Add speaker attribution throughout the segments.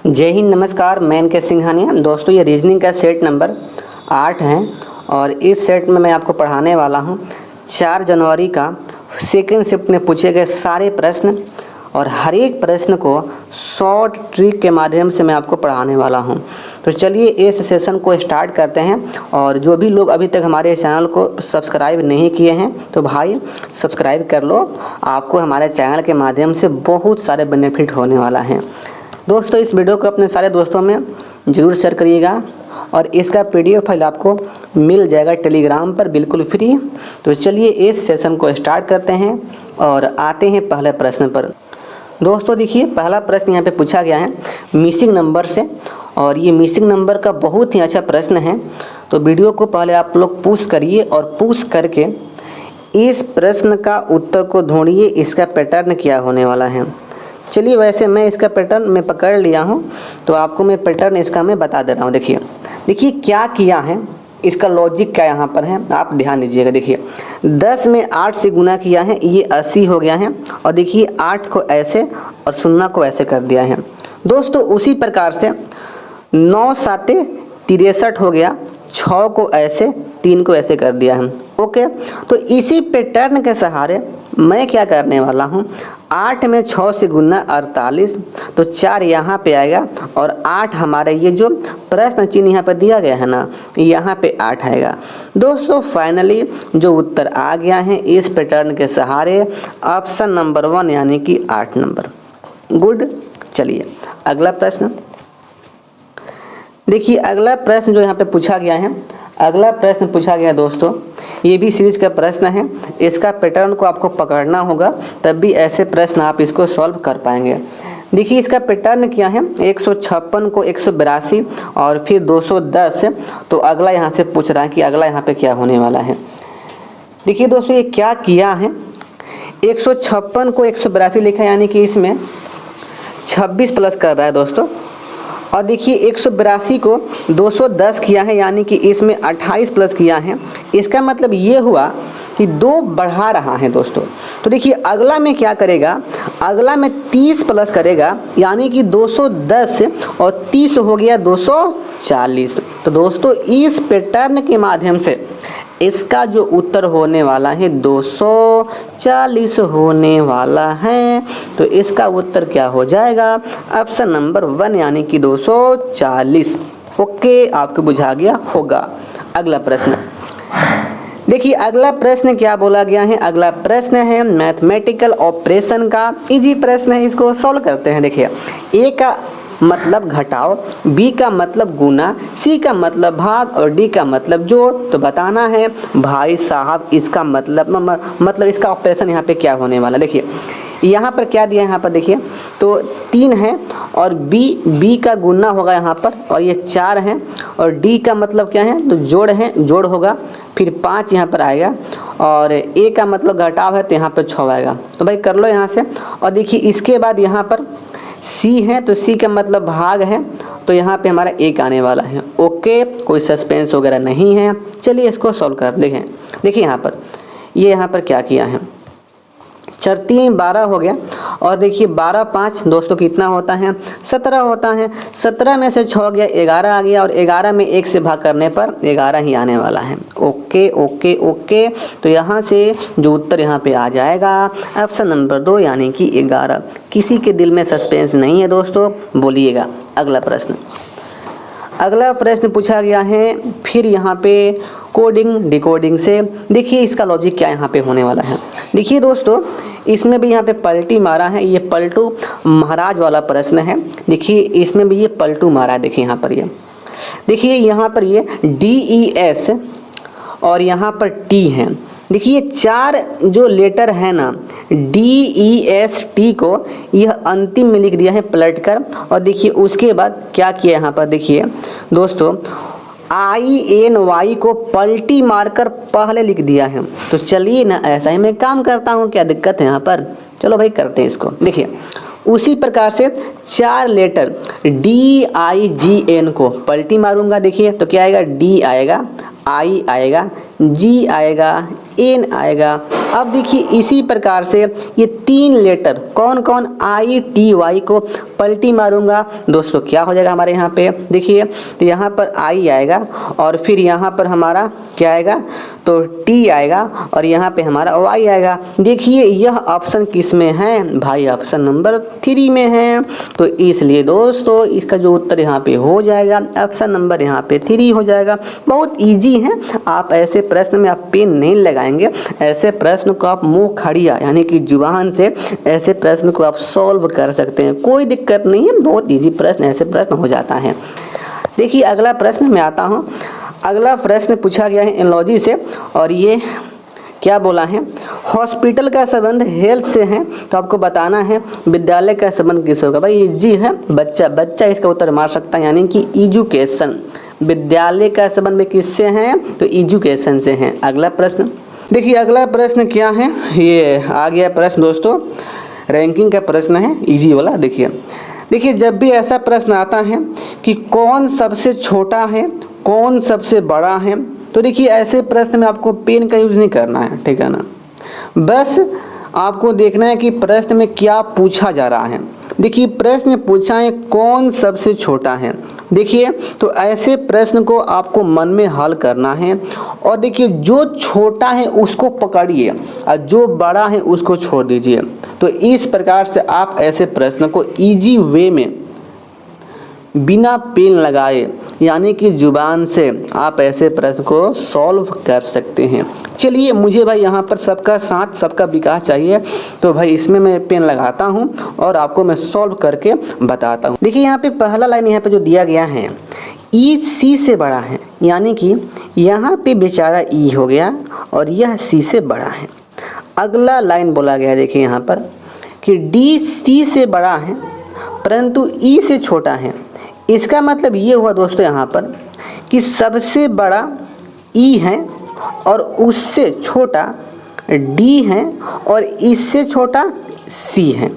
Speaker 1: जय हिंद, नमस्कार। मैं इनके सिंघानिया। दोस्तों, ये रीजनिंग का सेट नंबर 8 है और इस सेट में मैं आपको पढ़ाने वाला हूँ 4 जनवरी का सेकेंड शिफ्ट में पूछे गए सारे प्रश्न और हर एक प्रश्न को शॉर्ट ट्रिक के माध्यम से मैं आपको पढ़ाने वाला हूँ। तो चलिए इस सेशन को स्टार्ट करते हैं। और जो भी लोग अभी तक हमारे चैनल को सब्सक्राइब नहीं किए हैं तो भाई सब्सक्राइब कर लो। आपको हमारे चैनल के माध्यम से बहुत सारे बेनिफिट होने वाला है। दोस्तों, इस वीडियो को अपने सारे दोस्तों में ज़रूर शेयर करिएगा और इसका PDF फाइल आपको मिल जाएगा टेलीग्राम पर बिल्कुल फ्री। तो चलिए इस सेशन को स्टार्ट करते हैं और आते हैं पहले प्रश्न पर। दोस्तों देखिए, पहला प्रश्न यहाँ पे पूछा गया है मिसिंग नंबर से और ये मिसिंग नंबर का बहुत ही अच्छा प्रश्न है। तो वीडियो को पहले आप लोग पुश करिए और पुश करके इस प्रश्न का उत्तर को ढूंढिए, इसका पैटर्न क्या होने वाला है। चलिए, वैसे मैं इसका पैटर्न मैं पकड़ लिया हूँ तो आपको मैं पैटर्न इसका मैं बता दे रहा हूँ। देखिए क्या किया है, इसका लॉजिक क्या यहाँ पर है, आप ध्यान दीजिएगा। देखिए 10 में 8 से गुना किया है, ये 80 हो गया है। और देखिए 8 को ऐसे और 0 को ऐसे कर दिया है। दोस्तों उसी प्रकार से 9 7 63 हो गया, 6 को ऐसे 3 को ऐसे कर दिया है। ओके, तो इसी पैटर्न के सहारे मैं क्या करने वाला हूँ, 8 में 6 से गुना 48, तो 4 यहाँ पे आएगा और 8 हमारे ये जो प्रश्न चिन्ह यहाँ पे दिया गया है ना, यहाँ पे 8 आएगा। दोस्तों फाइनली जो उत्तर आ गया है इस पैटर्न के सहारे ऑप्शन नंबर 1 यानी कि 8 नंबर। गुड। चलिए अगला प्रश्न देखिए। अगला प्रश्न जो यहाँ पे पूछा गया है, अगला प्रश्न पूछा गया दोस्तों, ये भी सीरीज का प्रश्न है। इसका पैटर्न को आपको पकड़ना होगा, तब भी ऐसे प्रश्न आप इसको सॉल्व कर पाएंगे। देखिए इसका पैटर्न क्या है, 156 को 182 और फिर 210। तो अगला यहाँ से पूछ रहा है कि अगला यहाँ पे क्या होने वाला है। देखिए दोस्तों, ये क्या किया है, 156 को 182 लिखा है, यानी कि इसमें 26 प्लस कर रहा है दोस्तों। और देखिए 182 को 210 किया है, यानी कि इसमें 28 प्लस किया है। इसका मतलब ये हुआ कि 2 बढ़ा रहा है दोस्तों। तो देखिए अगला में क्या करेगा, अगला में 30 प्लस करेगा, यानी कि 210 और 30 हो गया 240। तो दोस्तों इस पैटर्न के माध्यम से इसका जो उत्तर होने वाला है 240 होने वाला है। तो इसका उत्तर क्या हो जाएगा, ऑप्शन नंबर 1 यानी कि 240। ओके, आपको बुझा गया होगा। अगला प्रश्न देखिए, अगला प्रश्न क्या बोला गया है, अगला प्रश्न है मैथमेटिकल ऑपरेशन का। इजी प्रश्न है, इसको सॉल्व करते हैं। देखिए ए का मतलब घटाओ, बी का मतलब गुना, सी का मतलब भाग और डी का मतलब जोड़। तो बताना है भाई साहब इसका मतलब इसका ऑपरेशन यहाँ पे क्या होने वाला। देखिए यहाँ पर क्या दिया है, यहाँ पर देखिए तो 3 है और बी का गुना होगा यहाँ पर, और ये 4 है और डी का मतलब क्या है, तो जोड़ है, जोड़ होगा। फिर 5 यहाँ पर आएगा और ए का मतलब घटाव है, तो यहाँ पर 6 आएगा। तो भाई कर लो यहाँ से। और देखिए इसके बाद यहाँ पर सी है, तो सी का मतलब भाग है, तो यहाँ पे हमारा 1 आने वाला है। ओके, कोई सस्पेंस वगैरह नहीं है। चलिए इसको सॉल्व कर देखें। देखिए यहाँ पर ये यहाँ पर क्या किया है, 4 3 12 हो गया। और देखिए 12 5 दोस्तों कितना होता है, 17 होता है। 17 में से 6 गया, 11 आ गया और 11 में 1 से भाग करने पर 11 ही आने वाला है। ओके ओके ओके, तो यहाँ से जो उत्तर यहाँ पे आ जाएगा ऑप्शन नंबर 2 यानी कि 11। किसी के दिल में सस्पेंस नहीं है दोस्तों, बोलिएगा। अगला प्रश्न, अगला प्रश्न पूछा गया है फिर यहाँ पे कोडिंग डिकोडिंग से। देखिए इसका लॉजिक क्या यहाँ पे होने वाला है। देखिए दोस्तों, इसमें भी यहाँ पे पलटी मारा है, ये पलटू महाराज वाला प्रश्न है। देखिए इसमें भी ये पलटू मारा है। देखिए यहाँ पर ये देखिए यहाँ पर ये DES और यहाँ पर T है। देखिए 4 जो लेटर है ना, DEST को यह अंतिम में लिख दिया है पलट कर। और देखिए उसके बाद क्या किया यहाँ पर, देखिए दोस्तों INY को पलटी मारकर पहले लिख दिया है। तो चलिए ना ऐसा ही मैं काम करता हूँ, क्या दिक्कत है यहाँ पर। चलो भाई करते हैं इसको। देखिए उसी प्रकार से 4 लेटर DIGN को पलटी मारूंगा। देखिए तो क्या आएगा, D आएगा, I आएगा, जी आएगा, एन आएगा। अब देखिए इसी प्रकार से ये 3 लेटर कौन कौन ITY को पलटी मारूंगा दोस्तों, क्या हो जाएगा हमारे यहाँ पे देखिए, तो यहाँ पर I आएगा और फिर यहाँ पर हमारा क्या आएगा, तो T आएगा और यहाँ पे हमारा Y आएगा। देखिए यह ऑप्शन किस में है भाई, ऑप्शन नंबर 3 में है। तो इसलिए दोस्तों इसका जो उत्तर यहाँ पे हो जाएगा ऑप्शन नंबर यहाँ पे 3 हो जाएगा। बहुत इजी है, आप ऐसे प्रश्न में आप पेन नहीं लगाएंगे, ऐसे प्रश्न को आप मुंह खड़िया यानी कि जुबान से ऐसे प्रश्न को आप सॉल्व कर सकते हैं, कोई दिक्कत नहीं है, बहुत इजी प्रश्न ऐसे प्रश्न हो जाता है। देखिए अगला प्रश्न मैं आता हूँ। अगला प्रश्न पूछा गया है एनालॉजी से और ये क्या बोला है, हॉस्पिटल का संबंध हेल्थ से है तो आपको बताना है विद्यालय का संबंध किससे होगा। भाई इजी है, बच्चा इसका उत्तर मार सकता है, यानी कि एजुकेशन। विद्यालय का संबंध में किससे है, तो एजुकेशन से है। अगला प्रश्न देखिए, अगला प्रश्न क्या है, ये आ गया प्रश्न दोस्तों, रैंकिंग का प्रश्न है, इजी वाला। देखिए जब भी ऐसा प्रश्न आता है कि कौन सबसे छोटा है कौन सबसे बड़ा है, तो देखिए ऐसे प्रश्न में आपको पेन का यूज़ नहीं करना है, ठीक है ना, बस आपको देखना है कि प्रश्न में क्या पूछा जा रहा है। देखिए प्रश्न पूछा है कौन सबसे छोटा है, देखिए तो ऐसे प्रश्न को आपको मन में हल करना है और देखिए जो छोटा है उसको पकड़िए और जो बड़ा है उसको छोड़ दीजिए। तो इस प्रकार से आप ऐसे प्रश्न को इजी वे में बिना पेन लगाए यानी कि जुबान से आप ऐसे प्रश्न को सॉल्व कर सकते हैं। चलिए मुझे भाई यहाँ पर सबका साथ सबका विकास चाहिए, तो भाई इसमें मैं पेन लगाता हूँ और आपको मैं सॉल्व करके बताता हूँ। देखिए यहाँ पे पहला लाइन यहाँ पे जो दिया गया है ई सी से बड़ा है, यानी कि यहाँ पे बेचारा ई हो गया और यह सी से बड़ा है। अगला लाइन बोला गया है देखिए यहाँ पर कि डी सी से बड़ा है परंतु ई से छोटा है। इसका मतलब ये हुआ दोस्तों यहाँ पर कि सबसे बड़ा ई है और उससे छोटा डी है और इससे छोटा सी है।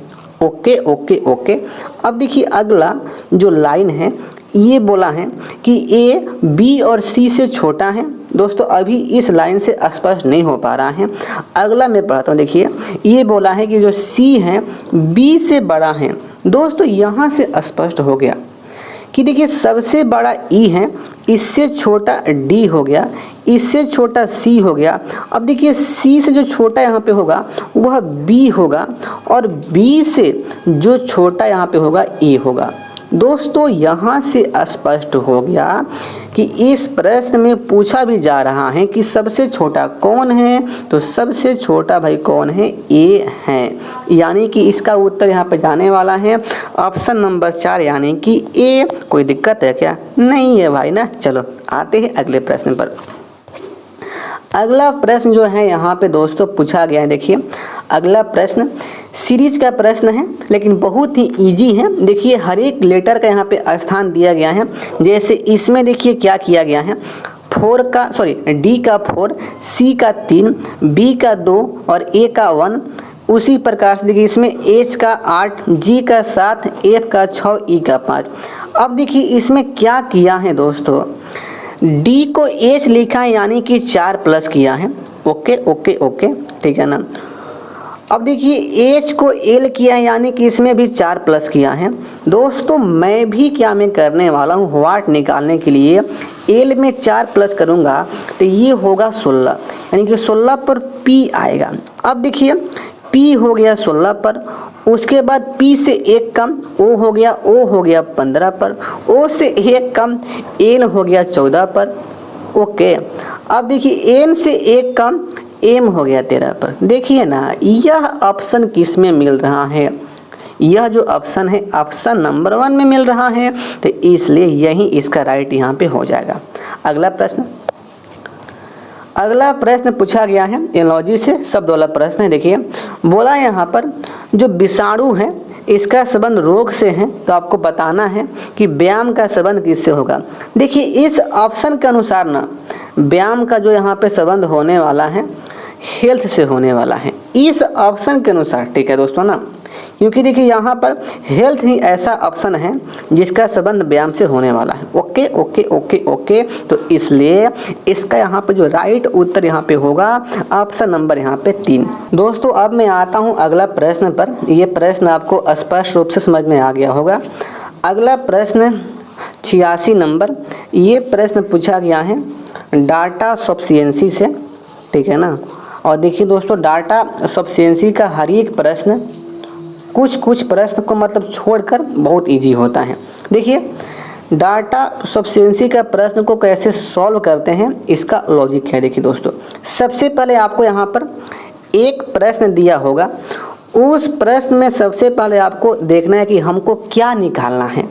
Speaker 1: Okay okay okay. अब देखिए अगला जो लाइन है ये बोला है कि ए बी और सी से छोटा है। दोस्तों अभी इस लाइन से स्पष्ट नहीं हो पा रहा है, अगला मैं पढ़ता हूँ। देखिए ये बोला है कि जो सी है बी से बड़ा है। दोस्तों यहाँ से स्पष्ट हो गया कि देखिए सबसे बड़ा ई है, इससे छोटा डी हो गया, इससे छोटा सी हो गया। अब देखिए सी से जो छोटा यहाँ पे होगा वह बी होगा और बी से जो छोटा यहाँ पे होगा ए होगा। दोस्तों यहाँ से स्पष्ट हो गया कि इस प्रश्न में पूछा भी जा रहा है कि सबसे छोटा कौन है, तो सबसे छोटा भाई कौन है, ए है, यानी कि इसका उत्तर यहाँ पे जाने वाला है ऑप्शन नंबर 4 यानी कि ए। कोई दिक्कत है क्या, नहीं है भाई ना। चलो आते हैं अगले प्रश्न पर। अगला प्रश्न जो है यहाँ पे दोस्तों पूछा गया है, देखिए अगला प्रश्न सीरीज का प्रश्न है लेकिन बहुत ही इजी है। देखिए हर एक लेटर का यहाँ पे स्थान दिया गया है। जैसे इसमें देखिए क्या किया गया है, डी का 4, सी का 3, बी का 2 और ए का 1। उसी प्रकार से देखिए इसमें एच का 8, जी का 7, एफ का 6, ई का 5। अब देखिए इसमें क्या किया है दोस्तों, डी को एच लिखा है यानी कि 4 प्लस किया है। ओके ओके ओके, ठीक है ना। अब देखिए एच को एल किया है यानी कि इसमें भी 4 प्लस किया है। दोस्तों मैं भी क्या मैं करने वाला हूँ, व्हाट निकालने के लिए एल में 4 प्लस करूँगा तो ये होगा 16, यानी कि 16 पर पी आएगा। अब देखिए पी हो गया 16 पर, उसके बाद पी से 1 कम ओ हो गया, ओ हो गया 15 पर, ओ से 1 कम एन हो गया 14 पर। ओके अब देखिए एन से 1 कम एम हो गया 13 पर। देखिए ना यह ऑप्शन किस में मिल रहा है, यह जो ऑप्शन है ऑप्शन नंबर 1 में मिल रहा है, तो इसलिए यही इसका राइट यहाँ पे हो जाएगा। अगला प्रश्न पूछा गया है एनालॉजी से, शब्द वाला प्रश्न है। देखिए बोला यहाँ पर जो विषाणु है इसका संबंध रोग से है, तो आपको बताना है कि व्यायाम का संबंध किससे होगा। देखिए इस ऑप्शन के अनुसार ना व्यायाम का जो यहाँ पे संबंध होने वाला है हेल्थ से होने वाला है, इस ऑप्शन के अनुसार, ठीक है दोस्तों ना, क्योंकि देखिए यहाँ पर हेल्थ ही ऐसा ऑप्शन है जिसका संबंध व्यायाम से होने वाला है। Okay. Okay okay okay okay. तो इसलिए इसका यहाँ पे जो राइट उत्तर यहाँ पे होगा ऑप्शन नंबर यहाँ पे 3। दोस्तों अब मैं आता हूँ अगला प्रश्न पर। ये प्रश्न आपको स्पष्ट रूप से समझ में आ गया होगा। अगला प्रश्न 86 नंबर। ये प्रश्न पूछा गया है डाटा सफिशिएंसी से, ठीक है ना। और देखिए दोस्तों, डाटा सफिशिएंसी का हर एक प्रश्न कुछ प्रश्न को मतलब छोड़कर बहुत इजी होता है। देखिए डाटा सफिशिएंसी का प्रश्न को कैसे सॉल्व करते हैं, इसका लॉजिक है। देखिए दोस्तों, सबसे पहले आपको यहाँ पर एक प्रश्न दिया होगा, उस प्रश्न में सबसे पहले आपको देखना है कि हमको क्या निकालना है।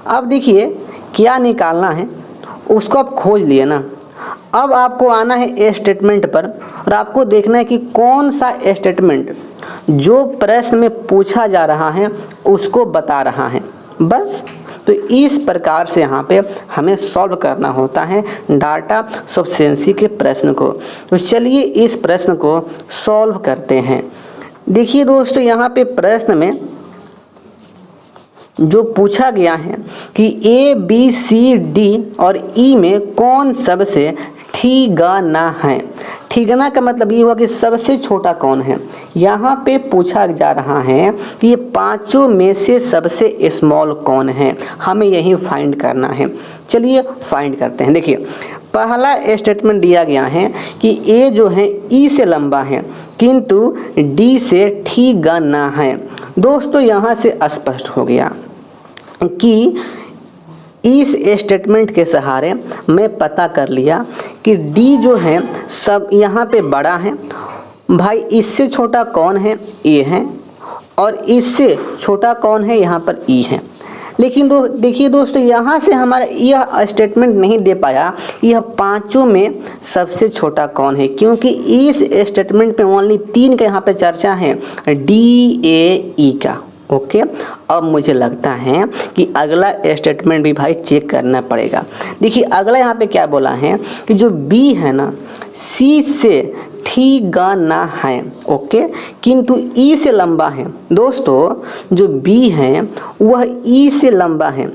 Speaker 1: अब देखिए क्या निकालना है उसको आप खोज लिए ना। अब आपको आना है स्टेटमेंट पर और आपको देखना है कि कौन सा स्टेटमेंट जो प्रश्न में पूछा जा रहा है उसको बता रहा है। बस तो इस प्रकार से यहाँ पे हमें सॉल्व करना होता है डाटा सफिशिएंसी के प्रश्न को। तो चलिए इस प्रश्न को सॉल्व करते हैं। देखिए दोस्तों, यहाँ पे प्रश्न में जो पूछा गया है कि ए बी सी डी और ई में कौन सबसे ठिकाना है। ठिकाना का मतलब ये हुआ कि सबसे छोटा कौन है। यहाँ पे पूछा जा रहा है कि ये पांचों में से सबसे स्मॉल कौन है, हमें यही फाइंड करना है। चलिए फाइंड करते हैं। देखिए पहला स्टेटमेंट दिया गया है कि ए जो है ई से लंबा है किंतु डी से ठिकाना है। दोस्तों यहाँ से स्पष्ट हो गया कि इस स्टेटमेंट के सहारे मैं पता कर लिया कि डी जो है सब यहाँ पे बड़ा है। भाई इससे छोटा कौन है, ए है, और इससे छोटा कौन है, यहाँ पर ई है। लेकिन देखिए दोस्तों, यहाँ से हमारा यह स्टेटमेंट नहीं दे पाया यह पांचों में सबसे छोटा कौन है, क्योंकि इस स्टेटमेंट पे ओनली 3 का यहाँ पे चर्चा है, डी ए ई का। ओके, अब मुझे लगता है कि अगला स्टेटमेंट भी भाई चेक करना पड़ेगा। देखिए अगला यहाँ पे क्या बोला है कि जो बी है ना सी से ठिकाना है, ओके, किंतु ई से लंबा है। दोस्तों जो बी है वह ई से लंबा है,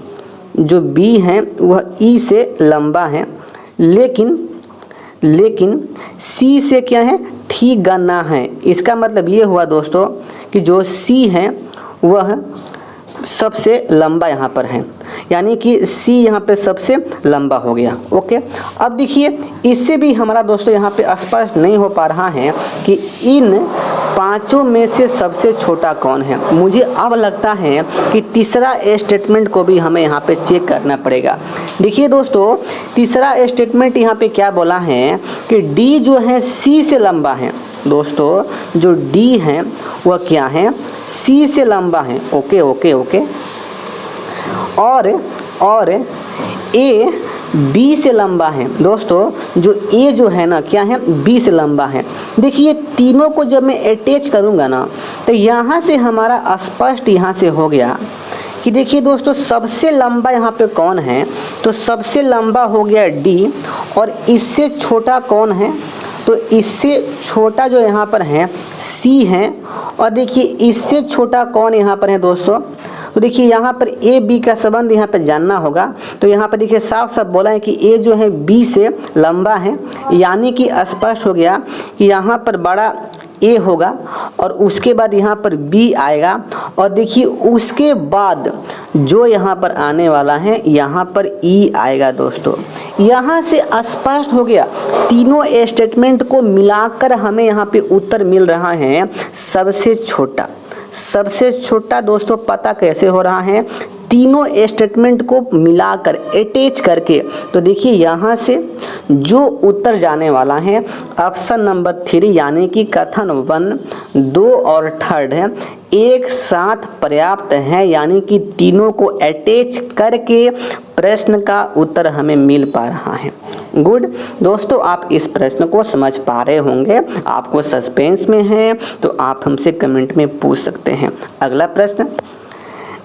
Speaker 1: जो बी है वह ई से लंबा है, लेकिन सी से क्या है, ठिकाना है। इसका मतलब ये हुआ दोस्तों कि जो सी है वह सबसे लंबा यहाँ पर है, यानी कि सी यहाँ पे सबसे लंबा हो गया। ओके, अब देखिए इससे भी हमारा दोस्तों यहाँ पे स्पष्ट नहीं हो पा रहा है कि इन पांचों में से सबसे छोटा कौन है। मुझे अब लगता है कि तीसरा स्टेटमेंट को भी हमें यहाँ पे चेक करना पड़ेगा। देखिए दोस्तों, तीसरा स्टेटमेंट यहाँ पे क्या बोला है कि डी जो है सी से लंबा है। दोस्तों जो डी है वह क्या है, सी से लंबा है। ओके ओके ओके, और ए बी से लंबा है। दोस्तों जो ए जो है ना क्या है, बी से लंबा है। देखिए तीनों को जब मैं अटैच करूँगा ना तो यहाँ से हमारा स्पष्ट यहाँ से हो गया कि देखिए दोस्तों सबसे लंबा यहाँ पे कौन है, तो सबसे लंबा हो गया डी, और इससे छोटा कौन है, तो इससे छोटा जो यहाँ पर है सी है, और देखिए इससे छोटा कौन यहाँ पर है दोस्तों, तो देखिए यहाँ पर ए बी का संबंध यहाँ पर जानना होगा। तो यहाँ पर देखिए साफ साफ बोला है कि ए जो है बी से लंबा है, यानी कि स्पष्ट हो गया कि यहाँ पर बड़ा ए होगा और उसके बाद यहाँ पर बी आएगा, और देखिए उसके बाद जो यहाँ पर आने वाला है यहाँ पर ई आएगा। दोस्तों यहाँ से स्पष्ट हो गया, तीनों स्टेटमेंट को मिलाकर हमें यहाँ पे उत्तर मिल रहा है सबसे छोटा। सबसे छोटा दोस्तों पता कैसे हो रहा है, तीनों स्टेटमेंट को मिलाकर अटैच करके। तो देखिए यहाँ से जो उत्तर जाने वाला है ऑप्शन नंबर 3, यानी कि कथन 1, 2 और 3 है, एक साथ पर्याप्त है, यानी कि तीनों को अटैच करके प्रश्न का उत्तर हमें मिल पा रहा है। गुड दोस्तों, आप इस प्रश्न को समझ पा रहे होंगे। आपको सस्पेंस में है तो आप हमसे कमेंट में पूछ सकते हैं। अगला प्रश्न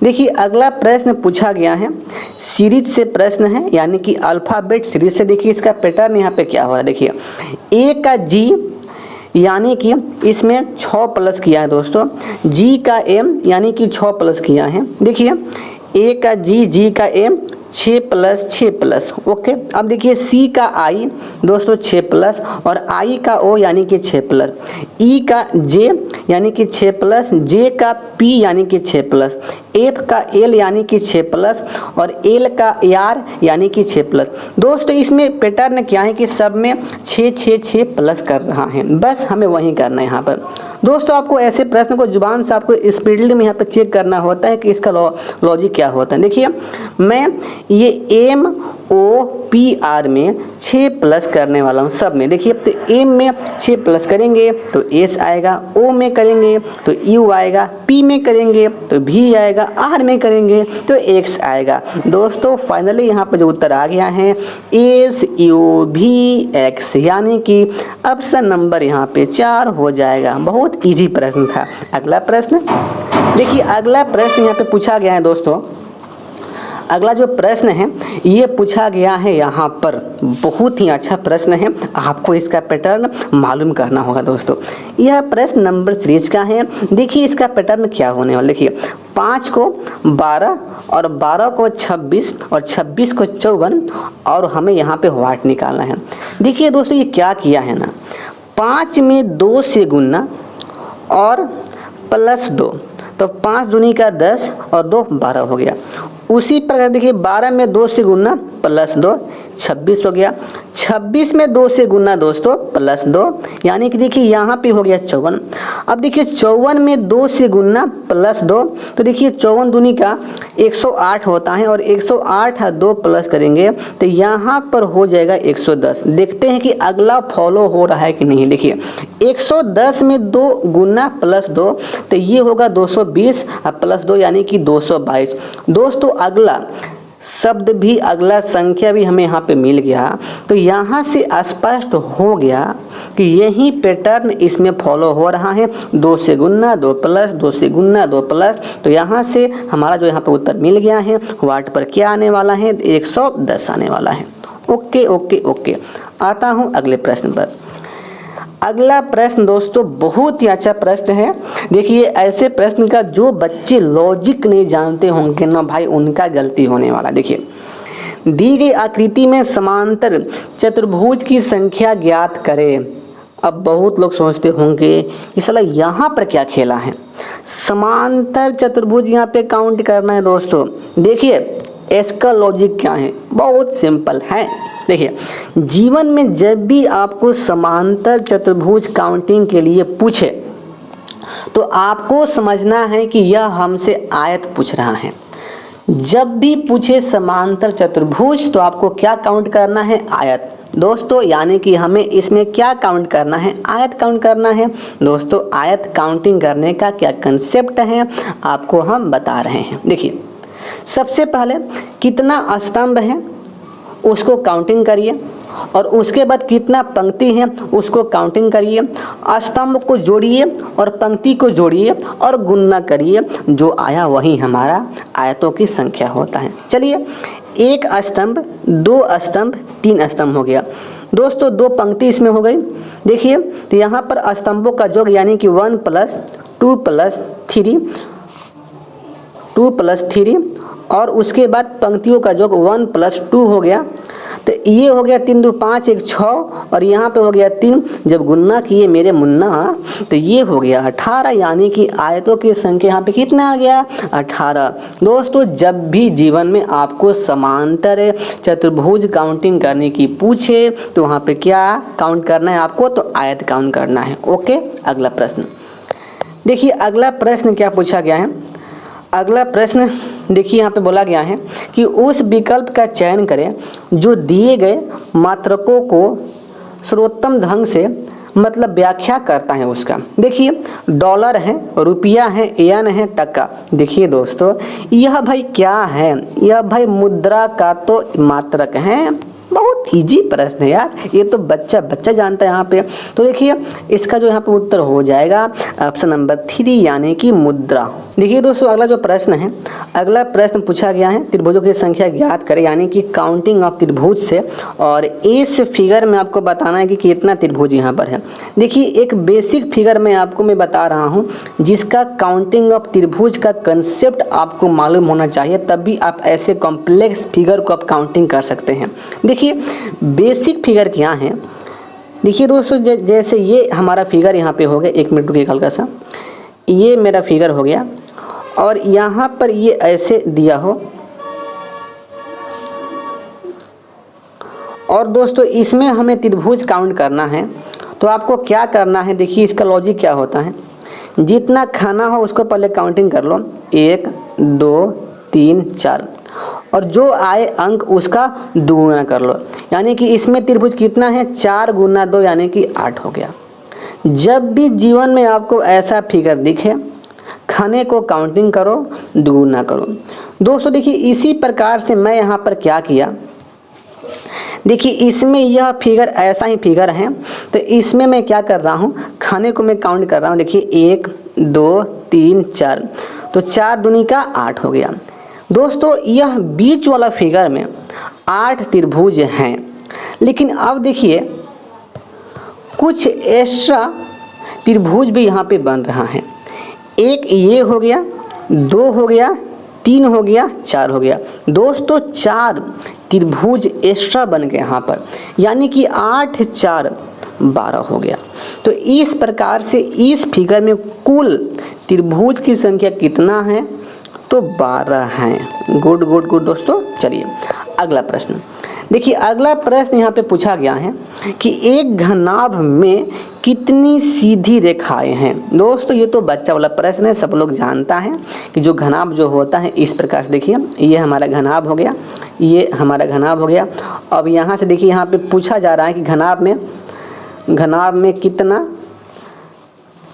Speaker 1: देखिए, अगला प्रश्न पूछा गया है सीरीज से प्रश्न है, यानी कि अल्फ़ाबेट सीरीज से। देखिए इसका पैटर्न यहाँ पे क्या हो रहा है, देखिए ए का जी, यानी कि इसमें 6 प्लस किया है दोस्तों, जी का एम यानी कि 6 प्लस किया है। देखिए ए का जी, जी का एम 6 प्लस 6 प्लस, ओके। अब देखिए सी का आई दोस्तों 6 प्लस, और आई का ओ यानी कि 6 प्लस, ई का जे यानी कि 6 प्लस, जे का पी यानी कि 6 प्लस, एफ का एल यानी कि 6 प्लस, और एल का आर यानी कि 6 प्लस। दोस्तों इसमें पैटर्न क्या है कि सब में 6 6 6 प्लस कर रहा है, बस हमें वही करना है यहाँ पर। दोस्तों आपको ऐसे प्रश्न को जुबान से आपको स्पीडली में यहाँ पर चेक करना होता है कि इसका लॉजिक क्या होता है। देखिए मैं ये एम ओ पी आर में 6 प्लस करने वाला हूँ सब में। देखिए तो एम में 6 प्लस करेंगे तो एस आएगा, ओ में करेंगे तो यू आएगा, पी में करेंगे तो भी आएगा, आर में करेंगे तो एक्स आएगा। दोस्तों फाइनली यहाँ पर जो उत्तर आ गया है एस यू भी एक्स, यानी कि ऑप्शन नंबर यहाँ पे 4 हो जाएगा। बहुत इजी प्रश्न था। अगला प्रश्न देखिए, अगला प्रश्न यहाँ पे पूछा गया है दोस्तों। अगला जो प्रश्न है ये पूछा गया है यहाँ पर, बहुत ही अच्छा प्रश्न है, आपको इसका पैटर्न मालूम करना होगा दोस्तों। यह प्रश्न नंबर सीरीज का है। देखिए इसका पैटर्न क्या होने वाला, देखिए 5 को 12 और 12 को 26 और 26 को 54 और हमें यहाँ पे व्हाट निकालना है। देखिए दोस्तों ये क्या किया है ना, 5 में 2 से गुना और प्लस 2, तो 5 दूनी का 10 और 2 12 हो गया। उसी प्रकार देखिए 12 में 2 से गुना प्लस 2 26 हो गया, 26 में 2 से गुना दोस्तों प्लस 2, यानी कि देखिए यहाँ पे हो गया 54। अब देखिए 54 में 2 से गुना प्लस 2, तो देखिए 54 दूनी का 108 होता है, और 108 2 प्लस करेंगे तो यहाँ पर हो जाएगा 110। देखते हैं कि अगला फॉलो हो रहा है कि नहीं। देखिए 110 में 2 गुना प्लस 2 तो ये होगा 220 प्लस 2 यानी कि 222। दोस्तों अगला शब्द भी, अगला संख्या भी हमें यहाँ पे मिल गया, तो यहाँ से स्पष्ट हो गया कि यही पैटर्न इसमें फॉलो हो रहा है। 2 से गुना 2 प्लस, 2 से गुना 2 प्लस, तो यहाँ से हमारा जो यहाँ पे उत्तर मिल गया है वाट पर क्या आने वाला है, 110 आने वाला है। ओके ओके ओके, आता हूँ अगले प्रश्न पर। अगला प्रश्न दोस्तों बहुत ही अच्छा प्रश्न है। देखिए ऐसे प्रश्न का जो बच्चे लॉजिक नहीं जानते होंगे ना भाई, उनका गलती होने वाला। देखिए दी गई आकृति में समांतर चतुर्भुज की संख्या ज्ञात करें। अब बहुत लोग सोचते होंगे कि साला यहाँ पर क्या खेला है, समांतर चतुर्भुज यहाँ पे काउंट करना है। दोस्तों देखिए इसका लॉजिक क्या है, बहुत सिंपल है। देखिए जीवन में जब भी आपको समांतर चतुर्भुज काउंटिंग के लिए पूछे तो आपको समझना है कि यह हमसे आयत पूछ रहा है। जब भी पूछे समांतर चतुर्भुज तो आपको क्या काउंट करना है, आयत दोस्तों, यानी कि हमें इसमें क्या काउंट करना है, आयत काउंट करना है। दोस्तों आयत काउंटिंग करने का क्या कंसेप्ट है आपको हम बता रहे हैं। देखिए सबसे पहले कितना स्तंभ है उसको काउंटिंग करिए, और उसके बाद कितना पंक्ति है उसको काउंटिंग करिए, स्तंभ को जोड़िए और पंक्ति को जोड़िए और गुणा करिए, जो आया वही हमारा आयतों की संख्या होता है। चलिए 1 स्तंभ, 2 स्तंभ, 3 स्तंभ हो गया। दोस्तों 2 पंक्ति इसमें हो गई। देखिए तो यहाँ पर स्तंभों का योग यानी कि 1 + 2 + 3 और उसके बाद पंक्तियों का योग 1 + 2 हो गया। तो ये हो गया 3 × 2 = 5 1 6 और यहाँ पे हो गया 3। जब गुन्ना किए मेरे मुन्ना तो ये हो गया 18, यानी कि आयतों की संख्या यहाँ पे कितना आ गया, 18। दोस्तों जब भी जीवन में आपको समांतर चतुर्भुज काउंटिंग करने की पूछे तो वहाँ पे क्या काउंट करना है आपको, तो आयत काउंट करना है। ओके अगला प्रश्न देखिए, अगला प्रश्न क्या पूछा गया है। अगला प्रश्न देखिए यहाँ पे बोला गया है कि उस विकल्प का चयन करें जो दिए गए मात्रकों को सर्वोत्तम ढंग से मतलब व्याख्या करता है उसका। देखिए डॉलर है, रुपया है, एन है, टका। देखिए दोस्तों यह भाई क्या है, यह भाई मुद्रा का तो मात्रक है, बहुत इजी प्रश्न है यार, ये तो बच्चा बच्चा जानता है यहाँ पे। तो देखिए इसका जो यहाँ पे उत्तर हो जाएगा ऑप्शन नंबर 3 यानी कि मुद्रा। देखिए दोस्तों अगला जो प्रश्न है, अगला प्रश्न पूछा गया है त्रिभुजों की संख्या ज्ञात करें यानी कि काउंटिंग ऑफ त्रिभुज से, और इस फिगर में आपको बताना है कि कितना त्रिभुज यहाँ पर है। देखिए एक बेसिक फिगर में आपको मैं बता रहा हूँ जिसका काउंटिंग ऑफ त्रिभुज का कंसेप्ट आपको मालूम होना चाहिए, तभी आप ऐसे कॉम्प्लेक्स फिगर को आप काउंटिंग कर सकते हैं। देखिए बेसिक फिगर क्या है, देखिए दोस्तों जैसे ये हमारा फिगर यहाँ पे हो गया, 1 मिनट रुकिए हल्का सा, ये मेरा फिगर हो गया और यहाँ पर ये ऐसे दिया हो, और दोस्तों इसमें हमें त्रिभुज काउंट करना है। तो आपको क्या करना है, देखिए इसका लॉजिक क्या होता है, जितना खाना हो उसको पहले काउंटिंग कर लो, 1 2 3 4, और जो आए अंक उसका दुगुना कर लो, यानी कि इसमें त्रिभुज कितना है, 4 गुना 2 यानी कि 8 हो गया। जब भी जीवन में आपको ऐसा फिगर दिखे, खाने को काउंटिंग करो, दुगुना करो। दोस्तों देखिए इसी प्रकार से मैं यहाँ पर क्या किया, देखिए इसमें यह फिगर ऐसा ही फिगर है, तो इसमें मैं क्या कर रहा हूँ, खाने को मैं काउंट कर रहा हूँ। देखिए 1 2 3 4, तो 4 दूनी का 8 हो गया। दोस्तों यह बीच वाला फिगर में 8 त्रिभुज हैं, लेकिन अब देखिए कुछ एक्स्ट्रा त्रिभुज भी यहाँ पे बन रहा है। एक ये हो गया, 2 हो गया, 3 हो गया, 4 हो गया। दोस्तों 4 त्रिभुज एक्स्ट्रा बन गए यहाँ पर, यानी कि 8 4 12 हो गया। तो इस प्रकार से इस फिगर में कुल त्रिभुज की संख्या कितना है, तो 12 हैं। गुड गुड गुड दोस्तों। चलिए अगला प्रश्न देखिए, अगला प्रश्न यहाँ पे पूछा गया है कि एक घनाभ में कितनी सीधी रेखाएं हैं। दोस्तों ये तो बच्चा वाला प्रश्न है, सब लोग जानता है कि जो घनाभ जो होता है इस प्रकार से, देखिए ये हमारा घनाभ हो गया, ये हमारा घनाभ हो गया। अब यहाँ से देखिए यहाँ पे पूछा जा रहा है कि घनाभ में कितना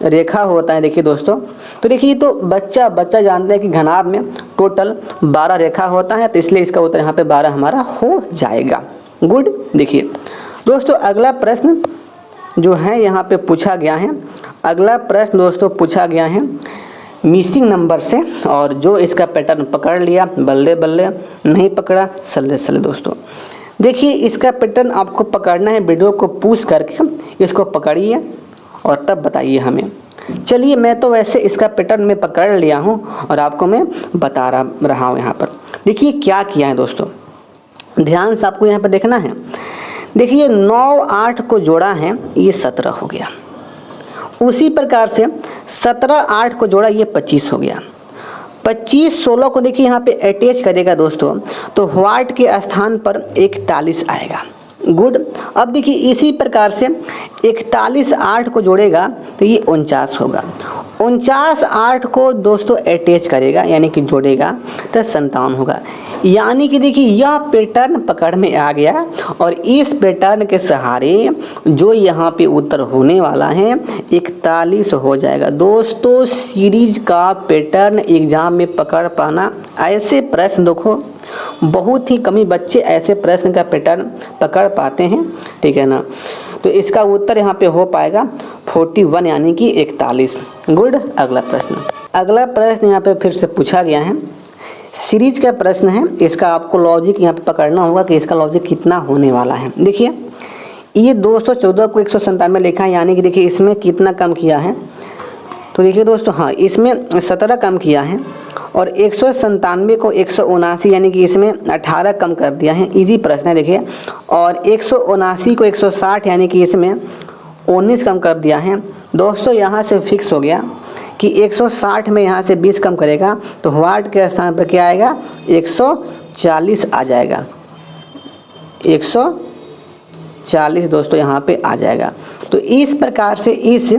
Speaker 1: रेखा होता है। देखिए दोस्तों, तो देखिए तो बच्चा जानते हैं कि घनाभ में टोटल 12 रेखा होता है, तो इसलिए इसका उत्तर यहाँ पे 12 हमारा हो जाएगा। गुड। देखिए दोस्तों अगला प्रश्न जो है यहाँ पे पूछा गया है, अगला प्रश्न दोस्तों पूछा गया है मिसिंग नंबर से, और जो इसका पैटर्न पकड़ लिया बल्ले बल्ले, नहीं पकड़ा सल्ले सल्ले। दोस्तों देखिए इसका पैटर्न आपको पकड़ना है, वीडियो को पूछ करके इसको पकड़िए और तब बताइए हमें। चलिए मैं तो वैसे इसका पैटर्न में पकड़ लिया हूँ और आपको मैं बता रहा हूँ। यहाँ पर देखिए क्या किया है दोस्तों, ध्यान से आपको यहाँ पर देखना है। देखिए 9 8 को जोड़ा है, ये 17 हो गया। उसी प्रकार से 17 8 को जोड़ा, ये 25 हो गया। 25 16 को देखिए यहाँ पे अटैच करेगा दोस्तों, तो व्हाट के स्थान पर 41 आएगा। गुड। अब देखिए इसी प्रकार से 41 8 को जोड़ेगा तो ये 49 होगा। 49 8 को दोस्तों अटैच करेगा यानी कि जोड़ेगा तो 57 होगा। यानी कि देखिए यह पैटर्न पकड़ में आ गया, और इस पैटर्न के सहारे जो यहाँ पे उत्तर होने वाला है 41 हो जाएगा। दोस्तों सीरीज का पैटर्न एग्जाम में पकड़ पाना, ऐसे प्रश्न देखो बहुत ही कम ही बच्चे ऐसे प्रश्न का पैटर्न पकड़ पाते हैं, ठीक है ना। तो इसका उत्तर यहाँ पे हो पाएगा 41 यानी कि 41। गुड। अगला प्रश्न यहाँ पे फिर से पूछा गया है, सीरीज का प्रश्न है, इसका आपको लॉजिक यहाँ पे पकड़ना होगा कि इसका लॉजिक कितना होने वाला है। देखिए ये 214 को 197 लिखा है, यानी कि देखिए इसमें कितना कम किया है, तो देखिए दोस्तों हाँ इसमें 17 कम किया है, और 197 को 179 यानी कि इसमें 18 कम कर दिया है। इजी प्रश्न है देखिए। और 179 को 160 यानी कि इसमें 19 कम कर दिया है। दोस्तों यहाँ से फिक्स हो गया कि 160 में यहाँ से 20 कम करेगा तो व्हाट के स्थान पर क्या आएगा, 140 आ जाएगा। 140 दोस्तों यहाँ पे आ जाएगा। तो इस प्रकार से इस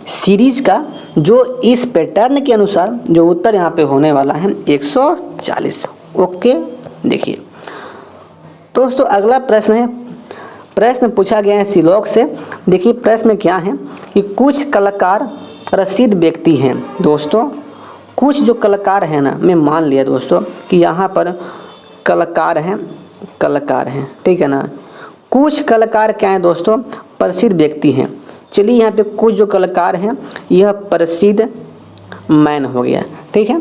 Speaker 1: सीरीज का जो इस पैटर्न के अनुसार जो उत्तर यहाँ पे होने वाला है 140। ओके। देखिए दोस्तों अगला प्रश्न है, प्रश्न पूछा गया है सिलोक से। देखिए प्रश्न में क्या है कि कुछ कलाकार प्रसिद्ध व्यक्ति हैं। दोस्तों कुछ जो कलाकार हैं ना, मैं मान लिया दोस्तों कि यहाँ पर कलाकार हैं, ठीक है ना, कुछ कलाकार क्या हैं दोस्तों, प्रसिद्ध व्यक्ति हैं। चलिए यहाँ पे कुछ जो कलाकार हैं यह प्रसिद्ध मैन हो गया, ठीक है।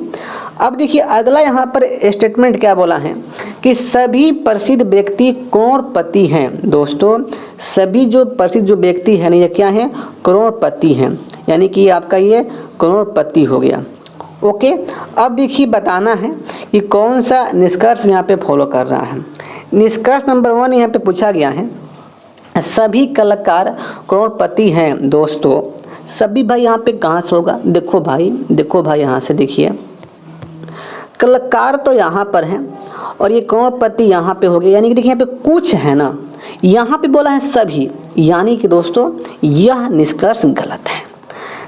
Speaker 1: अब देखिए अगला यहाँ पर स्टेटमेंट क्या बोला है कि सभी प्रसिद्ध व्यक्ति करोड़पति हैं। दोस्तों सभी जो प्रसिद्ध जो व्यक्ति है ना ये क्या है, करोड़पति हैं, यानी कि आपका ये करोड़पति हो गया। ओके, अब देखिए बताना है कि कौन सा निष्कर्ष यहाँ पे फॉलो कर रहा है। निष्कर्ष नंबर 1 यहाँ पे पूछा गया है सभी कलाकार करोड़पति हैं। दोस्तों सभी भाई यहाँ पे कहाँ से होगा, देखो भाई यहाँ से देखिए, कलाकार तो यहाँ पर हैं और ये करोड़पति यहाँ पे हो गए, यानी कि देखिए यहाँ पे कुछ है ना, यहाँ पे बोला है सभी, यानी कि दोस्तों यह निष्कर्ष गलत है।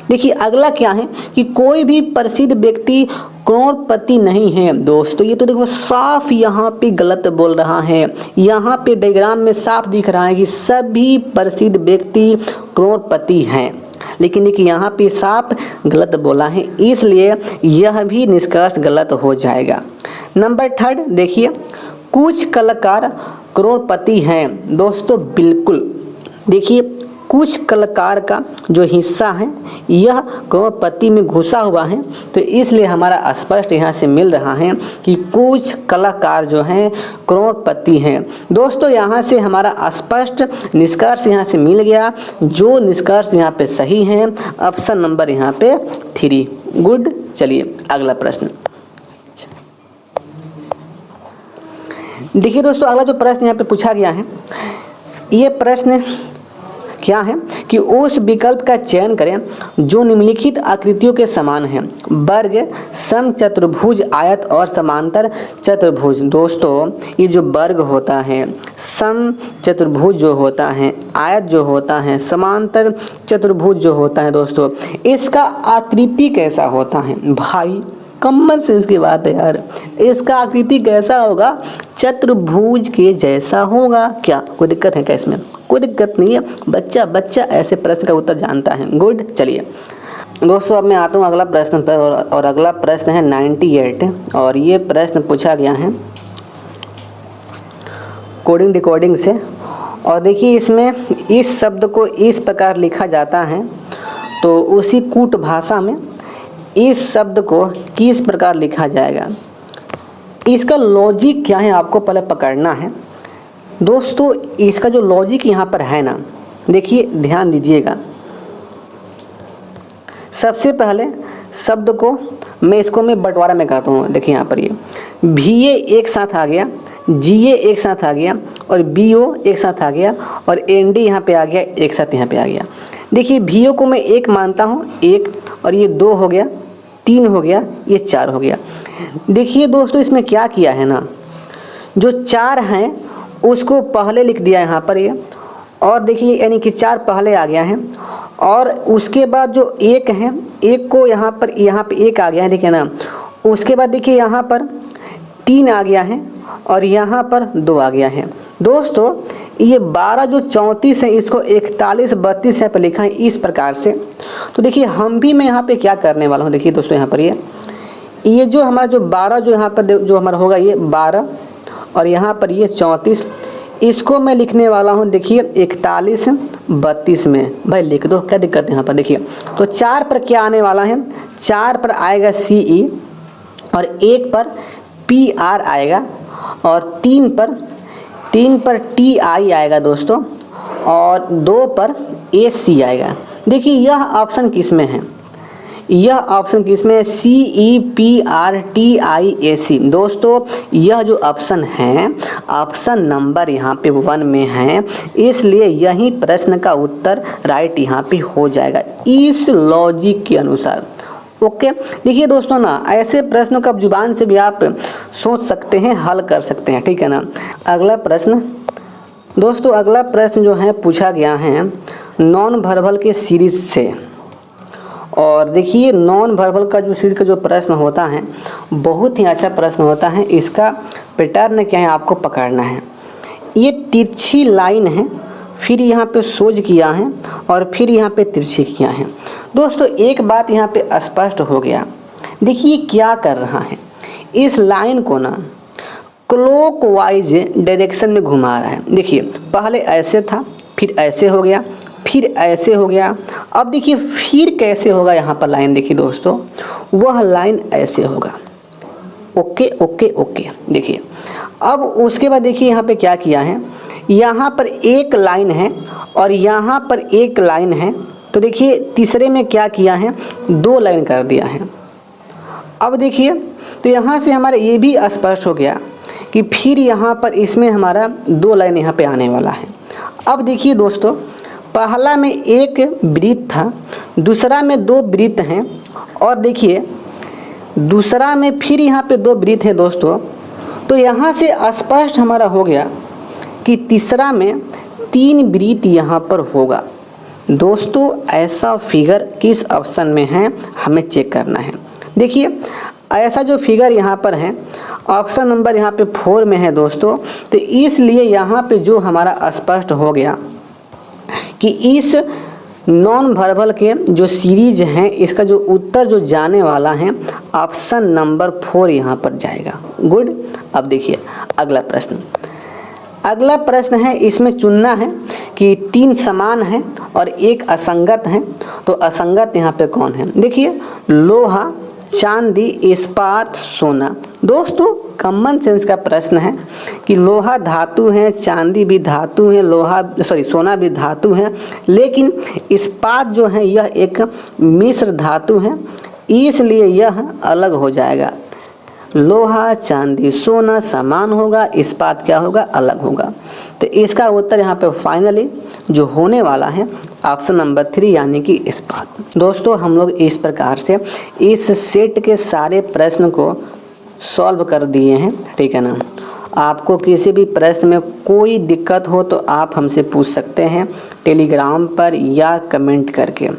Speaker 1: देखिए अगला क्या है कि कोई भी प्रसिद्ध व्यक्ति करोड़पति नहीं है। दोस्तों ये तो देखो साफ यहाँ पे गलत बोल रहा है, यहाँ पे डायग्राम में साफ दिख रहा है कि सभी प्रसिद्ध व्यक्ति करोड़पति हैं, लेकिन देखिए यहाँ पे साफ गलत बोला है, इसलिए यह भी निष्कर्ष गलत हो जाएगा। नंबर 3 देखिए कुछ कलाकार करोड़पति हैं। दोस्तों बिल्कुल देखिए कुछ कलाकार का जो हिस्सा है यह करोड़पति में घुसा हुआ है, तो इसलिए हमारा स्पष्ट यहाँ से मिल रहा है कि कुछ कलाकार जो हैं करोड़पति हैं। दोस्तों यहाँ से हमारा स्पष्ट निष्कर्ष यहाँ से मिल गया, जो निष्कर्ष यहाँ पे सही है ऑप्शन नंबर यहाँ पे 3। गुड, चलिए अगला प्रश्न देखिए। दोस्तों अगला जो प्रश्न यहाँ पे पूछा गया है, ये प्रश्न क्या है कि उस विकल्प का चयन करें जो निम्नलिखित आकृतियों के समान है, वर्ग, समचतुर्भुज, आयत और समांतर चतुर्भुज। दोस्तों ये जो वर्ग होता है, समचतुर्भुज जो होता है, आयत जो होता है, समांतर चतुर्भुज जो होता है, दोस्तों इसका आकृति कैसा होता है। भाई कॉमन सेंस की बात है यार, इसका आकृति कैसा होगा, चतुर्भुज के जैसा होगा। क्या कोई दिक्कत है क्या इसमें, कोई दिक्कत नहीं है, बच्चा ऐसे प्रश्न का उत्तर जानता है। गुड, चलिए दोस्तों अब मैं आता हूँ अगला प्रश्न पर, और अगला प्रश्न है 98 और ये प्रश्न पूछा गया है कोडिंग डिकोडिंग से। और देखिए इसमें इस शब्द को इस प्रकार लिखा जाता है, तो उसी कूट भाषा में इस शब्द को किस प्रकार लिखा जाएगा, इसका लॉजिक क्या है आपको पहले पकड़ना है। दोस्तों इसका जो लॉजिक यहाँ पर है ना, देखिए ध्यान दीजिएगा। सबसे पहले शब्द को मैं बंटवारा में करता हूँ। देखिए यहाँ पर ये VA एक साथ आ गया, GA एक साथ आ गया और BO एक साथ आ गया और ND यहाँ पे आ गया, एक साथ यहाँ पे आ गया। देखिए VO को मैं 1 मानता हूँ, 1 और ये 2 हो गया, 3 हो गया, ये 4 हो गया। देखिए दोस्तों इसमें क्या किया है ना, जो 4 हैं उसको पहले लिख दिया यहाँ पर ये, और देखिए यानी कि 4 पहले आ गया है, और उसके बाद जो 1 है, 1 को यहाँ पर 1 आ गया है, देखिए ना। उसके बाद देखिए यहाँ पर 3 आ गया है और यहाँ पर 2 आ गया है। दोस्तों ये 12 जो 34 है इसको 41 32 यहाँ पर लिखा है इस प्रकार से। तो देखिए हम भी मैं यहाँ पे क्या करने वाला हूँ, देखिए दोस्तों यहाँ पर ये जो हमारा जो 12 जो यहाँ पर जो हमारा होगा ये 12 और यहाँ पर ये 34, इसको मैं लिखने वाला हूँ देखिए 41 32 में। भाई लिख दो, क्या दिक्कत है यहाँ पर। देखिए तो 4 पर क्या आने वाला है, 4 पर आएगा CE और 1 पर PR आएगा और 3 पर TI आएगा दोस्तों, और 2 पर AC आएगा। देखिए यह ऑप्शन किस में है, यह ऑप्शन किसमें है, CEPRTIAC। दोस्तों यह जो ऑप्शन है ऑप्शन नंबर यहाँ पे 1 में है, इसलिए यही प्रश्न का उत्तर राइट यहाँ पे हो जाएगा इस लॉजिक के अनुसार। ओके देखिए दोस्तों ना, ऐसे प्रश्नों का जुबान से भी आप सोच सकते हैं, हल कर सकते हैं, ठीक है ना। अगला प्रश्न दोस्तों, अगला प्रश्न जो है पूछा गया है नॉन वर्बल के सीरीज से। और देखिए नॉन वर्बल का जो सीरीज का जो प्रश्न होता है बहुत ही अच्छा प्रश्न होता है। इसका पैटर्न क्या है आपको पकड़ना है। ये तिरछी लाइन है, फिर यहाँ पे सोज किया है और फिर यहाँ पे तिरछी किया है। दोस्तों एक बात यहाँ पे स्पष्ट हो गया, देखिए क्या कर रहा है, इस लाइन को ना क्लॉकवाइज डायरेक्शन में घुमा रहा है। देखिए पहले ऐसे था, फिर ऐसे हो गया, फिर ऐसे हो गया। अब देखिए फिर कैसे होगा, यहाँ पर लाइन देखिए दोस्तों, वह लाइन ऐसे होगा। Okay okay okay. देखिए अब उसके बाद देखिए यहाँ पे क्या किया है, यहाँ पर एक लाइन है और यहाँ पर एक लाइन है। तो देखिए तीसरे में क्या किया है, 2 लाइन कर दिया है। अब देखिए तो यहाँ से हमारा ये भी स्पष्ट हो गया कि फिर यहाँ पर इसमें हमारा 2 लाइन यहाँ पे आने वाला है। अब देखिए दोस्तों, पहला में एक वृत्त था, दूसरा में 2 वृत्त हैं, और देखिए दूसरा में फिर यहाँ पे 2 वृत्त हैं दोस्तों। तो यहाँ से स्पष्ट हमारा हो गया कि तीसरा में 3 वृत्त यहाँ पर होगा। दोस्तों ऐसा फिगर किस ऑप्शन में है हमें चेक करना है। देखिए ऐसा जो फिगर यहाँ पर है ऑप्शन नंबर यहाँ पे 4 में है दोस्तों। तो इसलिए यहाँ पे जो हमारा स्पष्ट हो गया कि इस नॉन वर्बल के जो सीरीज हैं इसका जो उत्तर जो जाने वाला है ऑप्शन नंबर 4 यहाँ पर जाएगा। गुड। अब देखिए अगला प्रश्न, अगला प्रश्न है, इसमें चुनना है कि 3 समान हैं और 1 असंगत है। तो असंगत यहाँ पे कौन है, देखिए लोहा, चांदी, इस्पात, सोना। दोस्तों कॉमन सेंस का प्रश्न है कि लोहा धातु है, चांदी भी धातु है, सोना भी धातु है, लेकिन इस्पात जो है यह एक मिश्र धातु है, इसलिए यह अलग हो जाएगा। लोहा, चांदी, सोना समान होगा, इस्पात क्या होगा, अलग होगा। तो इसका उत्तर यहाँ पे फाइनली जो होने वाला है ऑप्शन नंबर 3 यानी कि इस्पात। दोस्तों हम लोग इस प्रकार से इस सेट के सारे प्रश्न को सॉल्व कर दिए हैं, ठीक है ना। आपको किसी भी प्रश्न में कोई दिक्कत हो तो आप हमसे पूछ सकते हैं टेलीग्राम पर या कमेंट करके।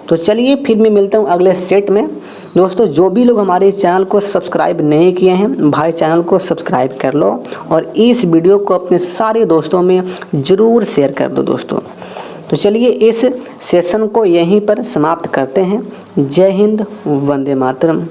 Speaker 1: तो चलिए फिर मैं मिलता हूँ अगले सेट में। दोस्तों जो भी लोग हमारे चैनल को सब्सक्राइब नहीं किए हैं भाई चैनल को सब्सक्राइब कर लो और इस वीडियो को अपने सारे दोस्तों में ज़रूर शेयर कर दो दोस्तों। तो चलिए इस सेशन को यहीं पर समाप्त करते हैं। जय हिंद, वंदे मातरम।